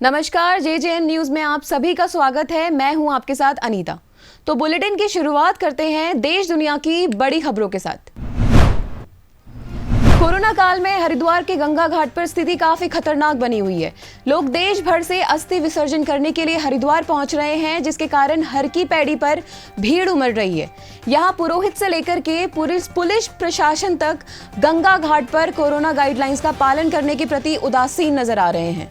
नमस्कार, JJN news में आप सभी का स्वागत है। मैं हूं आपके साथ अनीता। तो बुलेटिन की शुरुआत करते हैं देश दुनिया की बड़ी खबरों के साथ। कोरोना काल में हरिद्वार के गंगा घाट पर स्थिति काफी खतरनाक बनी हुई है। लोग देश भर से अस्थि विसर्जन करने के लिए हरिद्वार पहुंच रहे हैं, जिसके कारण हर की पैड़ी पर भीड़ उमड़ रही है। यहां पुरोहित से लेकर के पुलिस प्रशासन तक गंगा घाट पर कोरोना गाइडलाइंस का पालन करने के प्रति उदासीन नजर आ रहे हैं।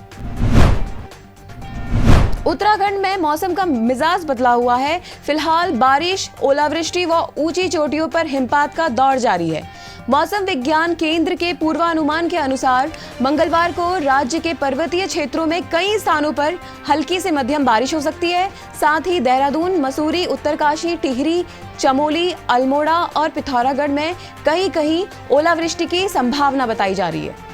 उत्तराखंड में मौसम का मिजाज बदला हुआ है। फिलहाल बारिश, ओलावृष्टि व ऊंची चोटियों पर हिमपात का दौर जारी है। मौसम विज्ञान केंद्र के पूर्वानुमान के अनुसार मंगलवार को राज्य के पर्वतीय क्षेत्रों में कई स्थानों पर हल्की से मध्यम बारिश हो सकती है। साथ ही देहरादून, मसूरी, उत्तरकाशी, टिहरी, चमोली, अल्मोड़ा और पिथौरागढ़ में कहीं कहीं ओलावृष्टि की संभावना बताई जा रही है।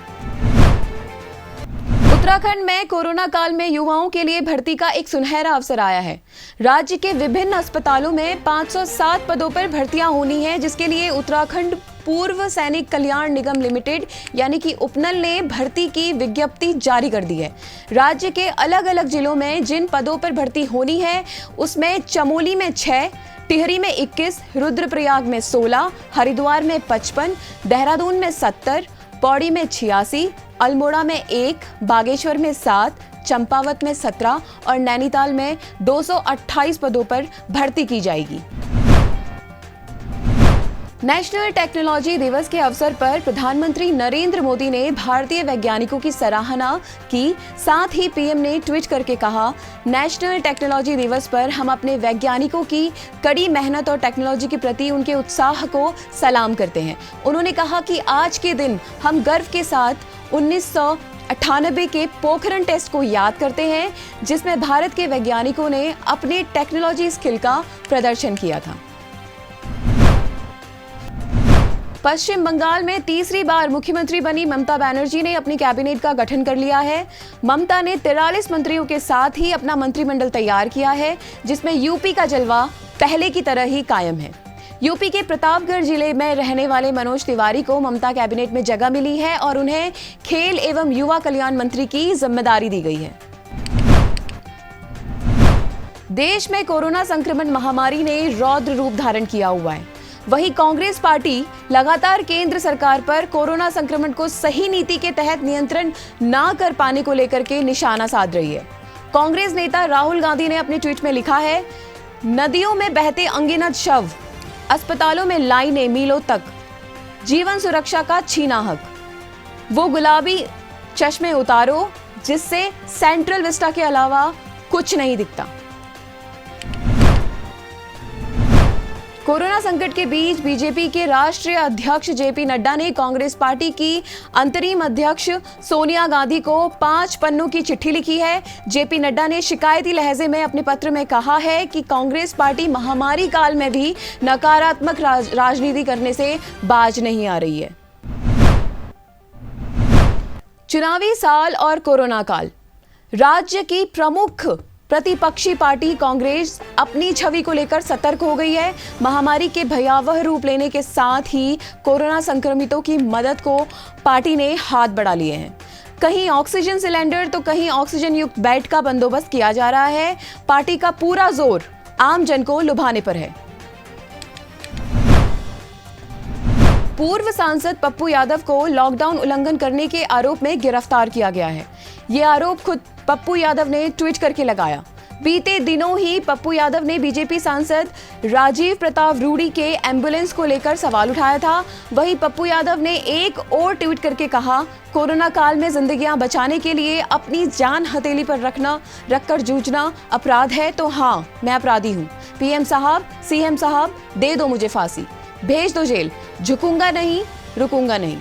उत्तराखंड में कोरोना काल में युवाओं के लिए भर्ती का एक सुनहरा अवसर आया है। राज्य के विभिन्न अस्पतालों में 507 पदों पर भर्तियां होनी है, जिसके लिए उत्तराखंड पूर्व सैनिक कल्याण निगम लिमिटेड यानी कि उपनल ने भर्ती की विज्ञप्ति जारी कर दी है। राज्य के अलग अलग जिलों में जिन पदों पर भर्ती होनी है उसमें चमोली में 6, टिहरी में 21, रुद्रप्रयाग में 16, हरिद्वार में 55, देहरादून में 70, पौड़ी में 86, अल्मोड़ा में 1, बागेश्वर में 7, चंपावत में 17 और नैनीताल में 228 पदों पर भर्ती की जाएगी। नेशनल टेक्नोलॉजी दिवस के अवसर पर प्रधानमंत्री नरेंद्र मोदी ने भारतीय वैज्ञानिकों की सराहना की। साथ ही पीएम ने ट्वीट करके कहा, नेशनल टेक्नोलॉजी दिवस पर हम अपने वैज्ञानिकों की कड़ी मेहनत और टेक्नोलॉजी के प्रति उनके उत्साह को सलाम करते हैं। उन्होंने कहा कि आज के दिन हम गर्व के साथ 1998 के पोखरण टेस्ट को याद करते हैं, जिसमें भारत के वैज्ञानिकों ने अपने टेक्नोलॉजी स्किल का प्रदर्शन किया था। पश्चिम बंगाल में तीसरी बार मुख्यमंत्री बनी ममता बनर्जी ने अपनी कैबिनेट का गठन कर लिया है। ममता ने 43 मंत्रियों के साथ ही अपना मंत्रिमंडल तैयार किया है, जिसमें यूपी का जलवा पहले की तरह ही कायम है। यूपी के प्रतापगढ़ जिले में रहने वाले मनोज तिवारी को ममता कैबिनेट में जगह मिली है और उन्हें खेल एवं युवा कल्याण मंत्री की जिम्मेदारी दी गई है। देश में कोरोना संक्रमण महामारी ने रौद्र रूप धारण किया हुआ है। वहीं कांग्रेस पार्टी लगातार केंद्र सरकार पर कोरोना संक्रमण को सही नीति के तहत नियंत्रण न कर पाने को लेकर के निशाना साध रही है। कांग्रेस नेता राहुल गांधी ने अपने ट्वीट में लिखा है, नदियों में बहते अनगिनत शव, अस्पतालों में लाइनें मीलों तक, जीवन सुरक्षा का छीना हक, वो गुलाबी चश्मे उतारो जिससे सेंट्रल विस्टा के अलावा कुछ नहीं दिखता। कोरोना संकट के बीच बीजेपी के राष्ट्रीय अध्यक्ष जेपी नड्डा ने कांग्रेस पार्टी की अंतरिम अध्यक्ष सोनिया गांधी को 5 पन्नों की चिट्ठी लिखी है। जेपी नड्डा ने शिकायती लहजे में अपने पत्र में कहा है कि कांग्रेस पार्टी महामारी काल में भी नकारात्मक राजनीति करने से बाज नहीं आ रही है। चुनावी साल और कोरोना काल, राज्य की प्रमुख प्रतिपक्षी पार्टी कांग्रेस अपनी छवि को लेकर सतर्क हो गई है। महामारी के भयावह रूप लेने के साथ ही कोरोना संक्रमितों की मदद को पार्टी ने हाथ बढ़ा लिए हैं। कहीं ऑक्सीजन सिलेंडर तो कहीं ऑक्सीजन युक्त बेड का बंदोबस्त किया जा रहा है। पार्टी का पूरा जोर आम जन को लुभाने पर है। पूर्व सांसद पप्पू यादव को लॉकडाउन उल्लंघन करने के आरोप में गिरफ्तार किया गया है। ये आरोप खुद पप्पू यादव ने ट्वीट करके लगाया। बीते दिनों ही पप्पू यादव ने बीजेपी सांसद राजीव प्रताप रूडी के एम्बुलेंस को लेकर सवाल उठाया था। वहीं पप्पू यादव ने एक और ट्वीट करके कहा, कोरोना काल में जिंदगियां बचाने के लिए अपनी जान हथेली पर रखकर जूझना अपराध है तो हाँ, मैं अपराधी हूँ। पीएम साहब, सीएम साहब, दे दो मुझे फांसी, भेज दो जेल, झुकूंगा नहीं, रुकूंगा नहीं।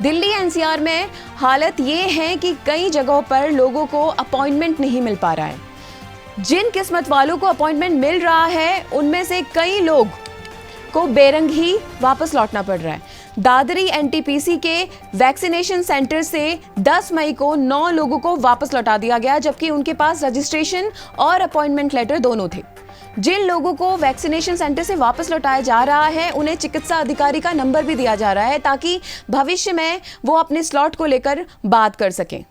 दिल्ली एनसीआर में हालत ये है कि कई जगहों पर लोगों को अपॉइंटमेंट नहीं मिल पा रहा है। जिन किस्मत वालों को अपॉइंटमेंट मिल रहा है उनमें से कई लोग को बेरंग ही वापस लौटना पड़ रहा है। दादरी एनटीपीसी के वैक्सीनेशन सेंटर से 10 मई को 9 लोगों को वापस लौटा दिया गया, जबकि उनके पास रजिस्ट्रेशन और अपॉइंटमेंट लेटर दोनों थे। जिन लोगों को वैक्सीनेशन सेंटर से वापस लौटाया जा रहा है उन्हें चिकित्सा अधिकारी का नंबर भी दिया जा रहा है ताकि भविष्य में वो अपने स्लॉट को लेकर बात कर सकें।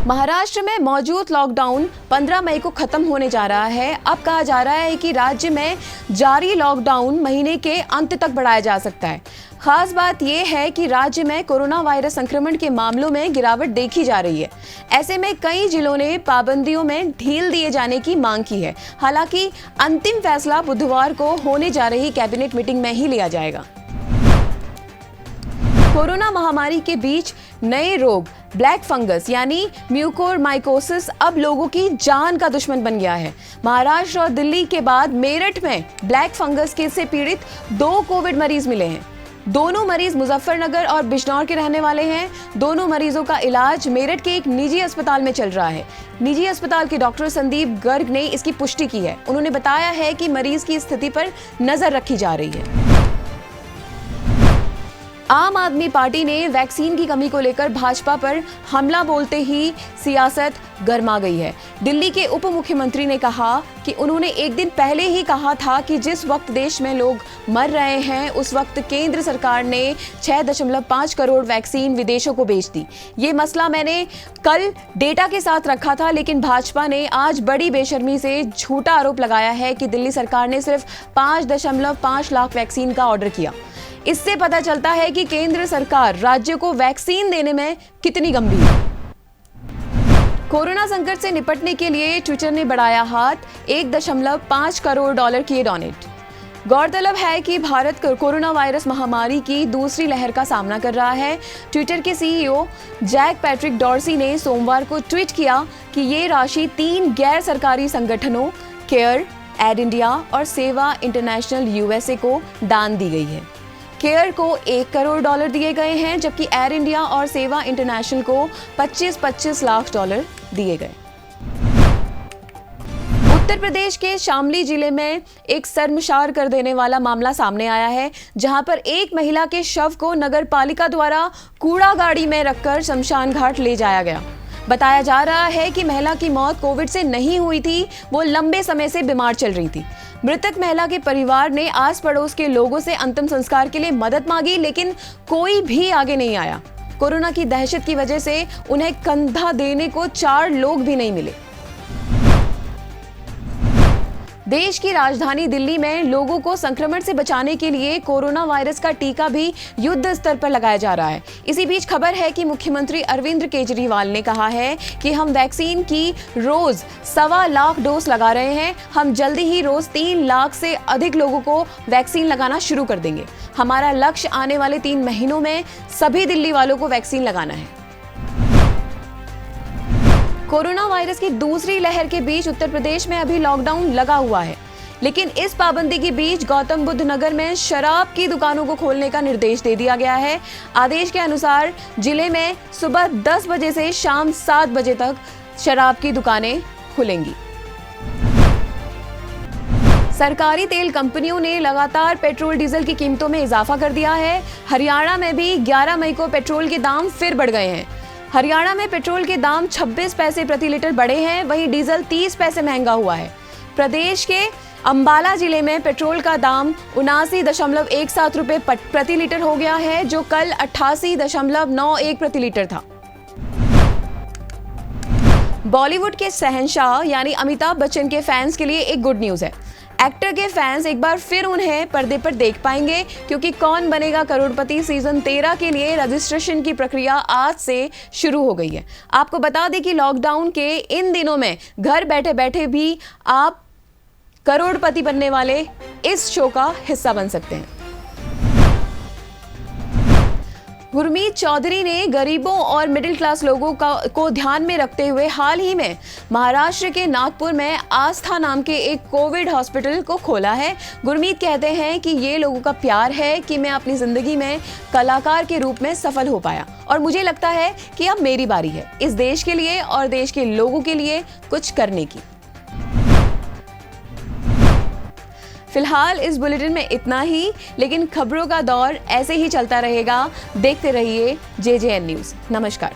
महाराष्ट्र में मौजूद लॉकडाउन 15 मई को खत्म होने जा रहा है। अब कहा जा रहा है कि राज्य में जारी लॉकडाउन महीने के अंत तक बढ़ाया जा सकता है। खास बात यह है कि राज्य में कोरोना वायरस संक्रमण के मामलों में गिरावट देखी जा रही है। ऐसे में कई जिलों ने पाबंदियों में ढील दिए जाने की मांग की है। हालांकि अंतिम फैसला बुधवार को होने जा रही कैबिनेट मीटिंग में ही लिया जाएगा। कोरोना महामारी के बीच नए रोग ब्लैक फंगस यानी म्यूकोरमाइकोसिस अब लोगों की जान का दुश्मन बन गया है। महाराष्ट्र और दिल्ली के बाद मेरठ में ब्लैक फंगस के से पीड़ित 2 कोविड मरीज मिले हैं। दोनों मरीज मुजफ्फरनगर और बिजनौर के रहने वाले हैं। दोनों मरीजों का इलाज मेरठ के एक निजी अस्पताल में चल रहा है। निजी अस्पताल के डॉक्टर संदीप गर्ग ने इसकी पुष्टि की है। उन्होंने बताया है कि मरीज की स्थिति पर नजर रखी जा रही है। आम आदमी पार्टी ने वैक्सीन की कमी को लेकर भाजपा पर हमला बोलते ही सियासत गर्मा गई है। दिल्ली के उप मुख्यमंत्री ने कहा कि उन्होंने एक दिन पहले ही कहा था कि जिस वक्त देश में लोग मर रहे हैं उस वक्त केंद्र सरकार ने 6.5 करोड़ वैक्सीन विदेशों को भेज दी। ये मसला मैंने कल डेटा के साथ रखा था, लेकिन भाजपा ने आज बड़ी बेशर्मी से झूठा आरोप लगाया है कि दिल्ली सरकार ने सिर्फ 5.5 लाख वैक्सीन का ऑर्डर किया। इससे पता चलता है कि केंद्र सरकार राज्य को वैक्सीन देने में कितनी गंभीर है। कोरोना संकट से निपटने के लिए ट्विटर ने बढ़ाया हाथ, 1.5 करोड़ डॉलर किए डोनेट। गौरतलब है कि भारत कोरोना वायरस महामारी की दूसरी लहर का सामना कर रहा है। ट्विटर के सीईओ जैक पैट्रिक डॉर्सी ने सोमवार को ट्वीट किया कि ये राशि 3 गैर सरकारी संगठनों केयर, एड इंडिया और सेवा इंटरनेशनल यूएसए को दान दी गई है। केयर को 1 करोड़ डॉलर दिए गए हैं, जबकि एयर इंडिया और सेवा इंटरनेशनल को 25-25 लाख डॉलर दिए गए। उत्तर प्रदेश के शामली जिले में एक शर्मसार कर देने वाला मामला सामने आया है, जहां पर एक महिला के शव को नगर पालिका द्वारा कूड़ा गाड़ी में रखकर शमशान घाट ले जाया गया। बताया जा रहा है कि महिला की मौत कोविड से नहीं हुई थी, वो लंबे समय से बीमार चल रही थी। मृतक महिला के परिवार ने आस पड़ोस के लोगों से अंतिम संस्कार के लिए मदद मांगी, लेकिन कोई भी आगे नहीं आया। कोरोना की दहशत की वजह से उन्हें कंधा देने को 4 लोग भी नहीं मिले। देश की राजधानी दिल्ली में लोगों को संक्रमण से बचाने के लिए कोरोना वायरस का टीका भी युद्ध स्तर पर लगाया जा रहा है। इसी बीच खबर है कि मुख्यमंत्री अरविंद केजरीवाल ने कहा है कि हम वैक्सीन की रोज 1.25 लाख डोज लगा रहे हैं। हम जल्दी ही रोज 3 लाख से अधिक लोगों को वैक्सीन लगाना शुरू कर देंगे। हमारा लक्ष्य आने वाले 3 महीनों में सभी दिल्ली वालों को वैक्सीन लगाना है। कोरोना वायरस की दूसरी लहर के बीच उत्तर प्रदेश में अभी लॉकडाउन लगा हुआ है, लेकिन इस पाबंदी के बीच गौतम बुद्ध नगर में शराब की दुकानों को खोलने का निर्देश दे दिया गया है। आदेश के अनुसार जिले में सुबह 10 बजे से शाम 7 बजे तक शराब की दुकानें खुलेंगी। सरकारी तेल कंपनियों ने लगातार पेट्रोल डीजल की कीमतों में इजाफा कर दिया है। हरियाणा में भी 11 मई को पेट्रोल के दाम फिर बढ़ गए हैं। हरियाणा में पेट्रोल के दाम 26 पैसे प्रति लीटर बढ़े हैं, वहीं डीजल 30 पैसे महंगा हुआ है। प्रदेश के अंबाला जिले में पेट्रोल का दाम 79.17 रुपए प्रति लीटर हो गया है, जो कल 88.91 प्रति लीटर था। बॉलीवुड के शहंशाह यानी अमिताभ बच्चन के फैंस के लिए एक गुड न्यूज है। एक्टर के फैंस एक बार फिर उन्हें पर्दे पर देख पाएंगे, क्योंकि कौन बनेगा करोड़पति सीजन 13 के लिए रजिस्ट्रेशन की प्रक्रिया आज से शुरू हो गई है। आपको बता दें कि लॉकडाउन के इन दिनों में घर बैठे बैठे भी आप करोड़पति बनने वाले इस शो का हिस्सा बन सकते हैं। गुरमीत चौधरी ने गरीबों और मिडिल क्लास लोगों को ध्यान में रखते हुए हाल ही में महाराष्ट्र के नागपुर में आस्था नाम के एक कोविड हॉस्पिटल को खोला है। गुरमीत कहते हैं कि ये लोगों का प्यार है कि मैं अपनी जिंदगी में कलाकार के रूप में सफल हो पाया, और मुझे लगता है कि अब मेरी बारी है इस देश के लिए और देश के लोगों के लिए कुछ करने की। फिलहाल इस बुलेटिन में इतना ही, लेकिन खबरों का दौर ऐसे ही चलता रहेगा। देखते रहिए JJN न्यूज़। नमस्कार।